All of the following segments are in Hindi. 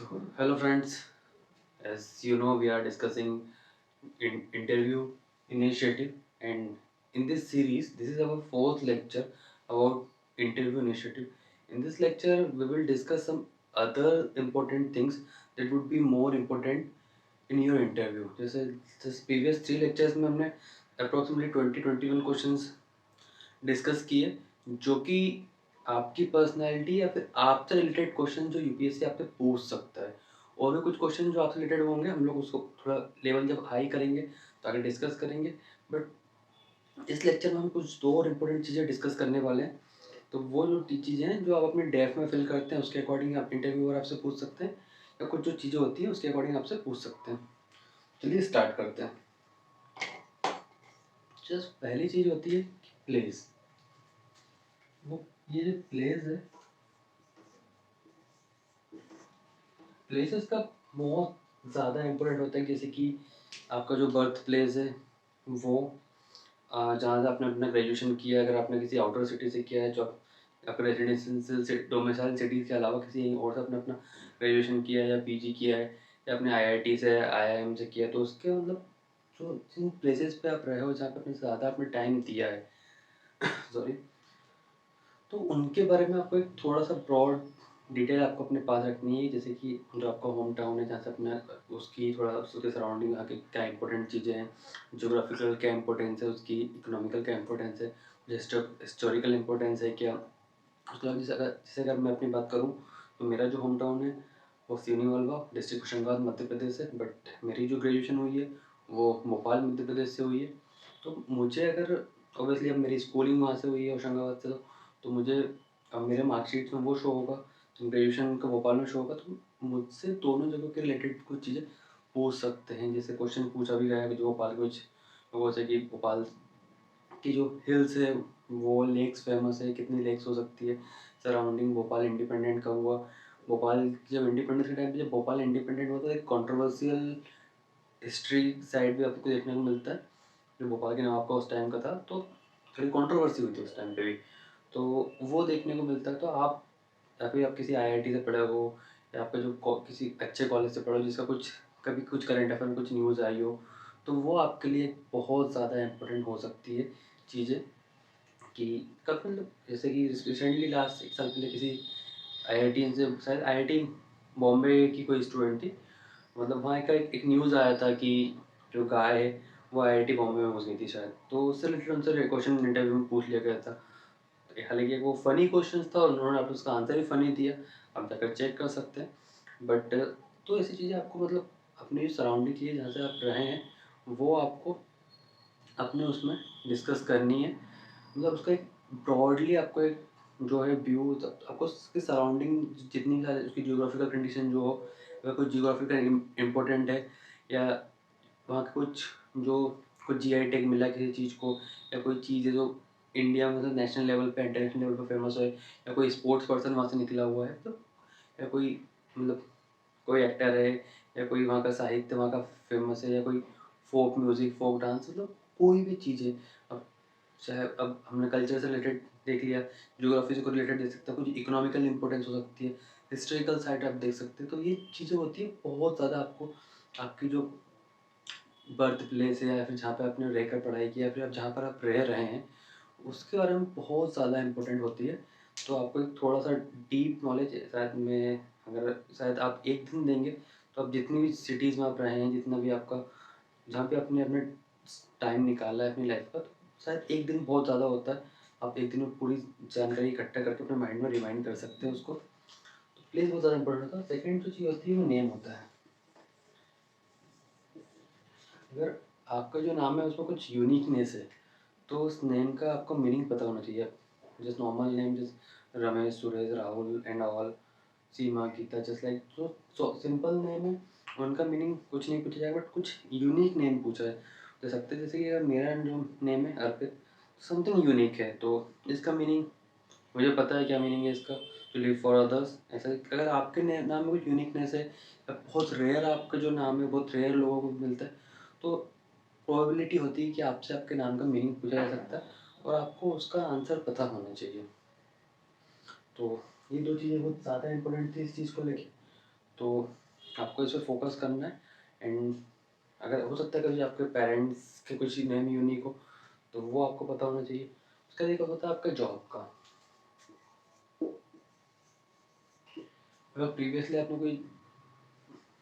So, hello friends. As you know, we are discussing interview initiative, and in this series, this is our fourth lecture about interview initiative. In this lecture, we will discuss some other important things that would be more important in your interview. जैसे just previous three lectures में हमने approximately 20-21 questions डिस्कस किए जो कि आपकी पर्सनैलिटी या फिर आपसे रिलेटेड क्वेश्चन जो यूपीएससी आपसे पूछ सकता है। और भी कुछ क्वेश्चन जो आपसे रिलेटेड होंगे हम लोग उसको थोड़ा लेवल जब हाई करेंगे तो आगे डिस्कस करेंगे। बट इस लेक्चर में हम कुछ दो और इम्पोर्टेंट चीज़ें डिस्कस करने वाले हैं। तो वो जो चीज़ें हैं जो आप अपने डेफ में फिल करते हैं उसके अकॉर्डिंग आप इंटरव्यूअर आपसे पूछ सकते हैं, या कुछ जो चीज़ें होती हैं उसके अकॉर्डिंग आपसे पूछ सकते हैं। चलिए स्टार्ट करते हैं। जस्ट पहली चीज़ होती है प्लेस। वो ये जो प्लेस है, प्लेसेस का बहुत ज़्यादा इम्पोर्टेंट होता है। जैसे कि आपका जो बर्थ प्लेस है वो जहाँ से आपने अपना ग्रेजुएशन किया है, अगर आपने किसी आउटर सिटी से किया है, जो आपका रेजिडेंशियल डोमिसाइल सिटी के अलावा किसी और से आपने अपना ग्रेजुएशन किया है या पीजी किया है, या अपने आईआईटी से आईआईएम से किया है, तो उसके मतलब जो जिन प्लेसेस पे आप रहे हो जहाँ पे अपने ज़्यादा आपने टाइम दिया है सॉरी, तो उनके बारे में आपको एक थोड़ा सा ब्रॉड डिटेल आपको अपने पास रखनी है। जैसे कि जो आपका होम टाउन है जहाँ से अपना उसकी थोड़ा उसके सराउंडिंग आके क्या इंपॉर्टेंट चीज़ें हैं, जोग्राफिकल क्या इंपॉर्टेंस है उसकी, इकोनॉमिकल क्या इंपॉर्टेंस है, हिस्टोरिकल इंपॉर्टेंस है क्या। उसके अलावा जैसे अगर मैं अपनी बात करूँ तो मेरा जो होम टाउन है वो सिवनी वलवा डिस्ट्रिक्ट होशंगाबाद मध्य प्रदेश है, बट मेरी जो ग्रेजुएशन हुई है वो भोपाल मध्य प्रदेश से हुई है। तो मुझे अगर ऑब्वियसली अब मेरी स्कूलिंग वहाँ से हुई है होशंगाबाद से, तो मुझे अब मेरे मार्कशीट में वो शो होगा, तो ग्रेजुएशन का भोपाल में शो होगा, तो मुझसे दोनों जगहों के रिलेटेड कुछ चीज़ें पूछ सकते हैं। जैसे क्वेश्चन पूछा भी गया है कि जो भोपाल कुछ वो से कि भोपाल की जो हिल्स है वो लेक्स फेमस है, कितनी लेक्स हो सकती है सराउंडिंग, भोपाल इंडिपेंडेंट कब हुआ, भोपाल जब इंडिपेंडेंस के टाइम पे जब भोपाल इंडिपेंडेंट हुआ तो एक कॉन्ट्रोवर्शियल हिस्ट्री साइड भी आपको देखने को मिलता है। जो भोपाल के नवाब का उस टाइम का था, तो थोड़ी कंट्रोवर्सी हुई थी उस टाइम पे भी, तो वो देखने को मिलता है। तो आप या फिर आप किसी आईआईटी से पढ़े हो, या आपका जो किसी अच्छे कॉलेज से पढ़ो जिसका कुछ कभी कुछ करंट अफेयर में कुछ न्यूज़ आई हो, तो वो आपके लिए बहुत ज़्यादा इम्पोर्टेंट हो सकती है चीज़ें। कि कब मतलब जैसे कि रिसेंटली लास्ट एक साल पहले किसी आईआईटी से, शायद आईआईटी बॉम्बे की कोई स्टूडेंट थी, मतलब वहाँ का एक न्यूज़ आया था कि जो गाय है वो आईआईटी बॉम्बे में घुस गई थी शायद, तो उससे रिलेटेड उनसे क्वेश्चन इंटरव्यू में पूछ लिया गया था। तो हालांकि वो फ़नी क्वेश्चन था और उन्होंने आप उसका आंसर भी फ़नी दिया, आप जाकर चेक कर सकते हैं। बट तो ऐसी चीज़ें आपको मतलब अपनी जो सराउंडिंग चीज़ें जहाँ से आप रहे हैं वो आपको अपने उसमें डिस्कस करनी है। मतलब उसका एक ब्रॉडली आपको एक जो है व्यू, आपको उसकी सराउंडिंग जितनी सारी उसकी जियोग्राफिकल कंडीशन जो हो, अगर कुछ जियोग्राफिकल इम्पोर्टेंट है, या वहाँ का कुछ जो कुछ जीआई टैग मिला किसी चीज़ को, या कोई चीज़ है जो इंडिया में मतलब नेशनल लेवल पे इंटरनेशनल लेवल पे फेमस है, या कोई स्पोर्ट्स पर्सन वहाँ से निकला हुआ है, तो या कोई मतलब कोई एक्टर है, या कोई वहाँ का साहित्य वहाँ का फेमस है, या कोई फोक म्यूज़िक फोक डांस, मतलब कोई भी चीज़ है। अब चाहे अब हमने कल्चर से रिलेटेड देख लिया, ज्योग्राफी से रिलेटेड देख सकते हैं, कुछ इकोनॉमिकल इंपॉर्टेंस हो सकती है, हिस्टोरिकल साइट आप देख सकते हैं। तो ये चीज़ें होती है बहुत ज़्यादा आपको आपकी जो बर्थ प्लेस है, या फिर जहाँ पे आपने रहकर पढ़ाई की, या फिर आप जहाँ पर आप रह रहे हैं उसके बारे में बहुत ज़्यादा इम्पोर्टेंट होती है। तो आपको एक थोड़ा सा डीप नॉलेज शायद में, अगर शायद आप एक दिन देंगे तो आप जितनी भी सिटीज़ में आप रहे हैं, जितना भी आपका जहाँ पे आपने अपने टाइम निकाला है अपनी लाइफ का, तो शायद एक दिन बहुत ज़्यादा होता है। आप एक दिन में पूरी जानकारी इकट्ठा करके अपने माइंड में रिमाइंड कर सकते हैं उसको। तो प्लेस बहुत ज़्यादा इंपॉर्टेंट होता है। सेकेंड जो चीज़ होती है वो नेम होता है। अगर आपका जो नाम है उसमें कुछ यूनिकनेस है तो उस नेम का आपको मीनिंग पता होना चाहिए। जस्ट नॉर्मल नेम जैसे Ramesh, Suresh, Rahul and all, Seema, Geeta, just like जो सिंपल नेम है उनका मीनिंग कुछ नहीं पूछा जाएगा, बट कुछ यूनिक नेम पूछा है दे सकते हैं। जैसे कि अगर मेरा जो नेम है अर्पित, समथिंग यूनिक है, तो इसका मीनिंग मुझे पता है क्या मीनिंग है इसका, टू लिव फॉर अदर्स। ऐसा अगर आपके नाम में कुछ यूनिकनेस है, बहुत रेयर आपका जो नाम है बहुत रेयर लोगों को मिलता है, तो प्रोबेबिलिटी होती है कि आपसे आपके नाम का मीनिंग पूछा जा सकता है और आपको उसका आंसर पता होना चाहिए। तो ये दो चीज़ें बहुत ज़्यादा इंपॉर्टेंट थी इस चीज़ को लेके। तो आपको इस पे फोकस करना है। एंड अगर हो सकता है कभी आपके पेरेंट्स के कुछ नेम यूनिक हो तो वो आपको पता होना चाहिए। उसका एक होता है आपका जॉब का। अगर प्रीवियसली आपने कोई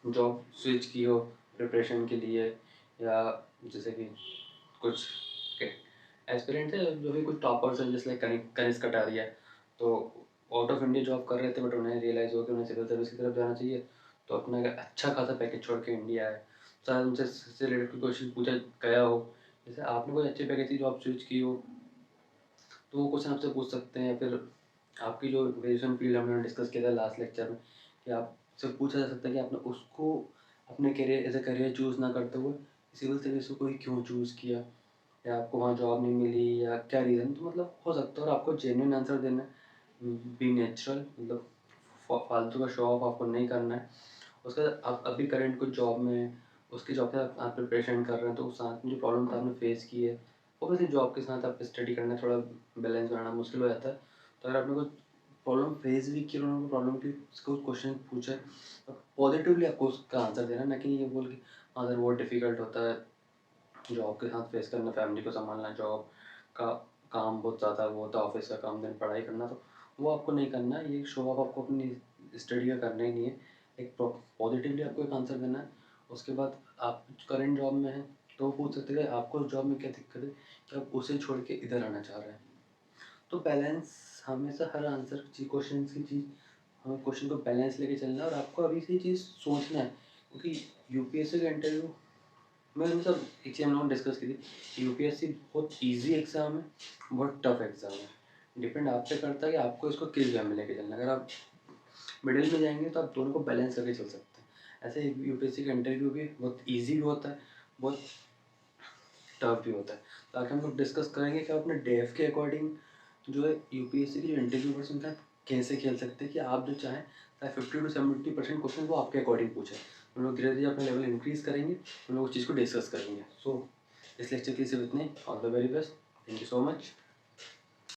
जॉब स्विच की हो प्रिपरेशन के लिए, या जैसे कि कुछ एस्पिरेंट्स है जो भी कुछ टॉपर्स हैं जैसे कनिष्क कटारिया, तो आउट ऑफ इंडिया जॉब कर रहे थे बट उन्हें रियलाइज़ हो कि उन्हें सिविल सर्विस की तरफ जाना चाहिए, तो अपना एक अच्छा खासा पैकेज छोड़ के इंडिया आए। शायद उनसे इससे रिलेटेड कोई क्वेश्चन पूछा गया हो, जैसे आपने कोई अच्छे पैकेज की जॉब स्विच की हो तो वो क्वेश्चन आपसे पूछ सकते हैं। या फिर आपकी जो ग्रेजुएशन फील्ड हमने डिस्कस किया था लास्ट लेक्चर में कि आपसे पूछा जा सकता है कि आपने उसको अपने career as a career choose ना करते हुए सिविल सर्विस को ही क्यों चूज़ किया, या आपको वहाँ जॉब नहीं मिली, या क्या रीज़न। तो मतलब हो सकता है, और आपको जेन्युइन आंसर देना है, बी नेचुरल, मतलब फालतू का शो ऑफ आपको नहीं करना है। उसके बाद आप अभी करंट कुछ जॉब में उसकी जॉब के साथ आप प्रिपरेशन कर रहे हैं तो उस साथ में जो प्रॉब्लम आपने फेस की है ऑब्वियसली जॉब के साथ आप स्टडी करना थोड़ा बैलेंस बनाना मुश्किल हो जाता है। तो अगर आपने कुछ प्रॉब्लम फेस भी की और उन्होंने प्रॉब्लम की उसको क्वेश्चन पूछा है तो पॉजिटिवली आपको उसका आंसर देना, ना कि ये बोल के हाँ सर बहुत डिफिकल्ट होता है जॉब के साथ फेस करना, फैमिली को संभालना, जॉब का काम बहुत ज़्यादा वो होता है, ऑफिस का काम, दिन पढ़ाई करना, तो वो आपको नहीं करना है। ये शो ऑफ आपको अपनी स्टडी का करना ही नहीं है। एक पॉजिटिवली आपको एक आंसर देना है। उसके बाद आप करंट जॉब में हैं तो पूछ सकते हैं आपको उस जॉब में क्या दिक्कत है कि आप उसे छोड़ के इधर आना चाह रहे हैं। तो बैलेंस हमेशा हर आंसर की क्वेश्चन की चीज़, हमें क्वेश्चन को बैलेंस लेके चलना है और आपको अभी से चीज़ सोचना है, क्योंकि यूपीएससी का इंटरव्यू मैंने सब एक चीज़ हम लोगों ने डिस्कस की थी। यूपीएससी बहुत इजी एग्ज़ाम है, बहुत टफ एग्ज़ाम है। डिपेंड आप पे करता है कि आपको इसको किस वे में लेके चलना है। अगर आप मिडिल में जाएंगे तो आप दोनों को बैलेंस करके चल सकते हैं। ऐसे यूपीएससी का इंटरव्यू भी बहुत इजी भी होता है, बहुत टफ भी होता है। तो आगे हम लोग डिस्कस करेंगे कि आप अपने डेफ के अकॉर्डिंग जो है यूपीएससी के जो इंटरव्यू पर्सन का कैसे खेल सकते हैं कि आप जो चाहें चाहे 50 to 70% क्वेश्चन वो आपके अकॉर्डिंग पूछे। हम लोग धीरे धीरे अपना लेवल इंक्रीज़ करेंगे, हम लोग उस चीज़ को डिस्कस करेंगे। सो इस लेक्चर के लिए सिर्फ इतने। All the very best, thank you so much.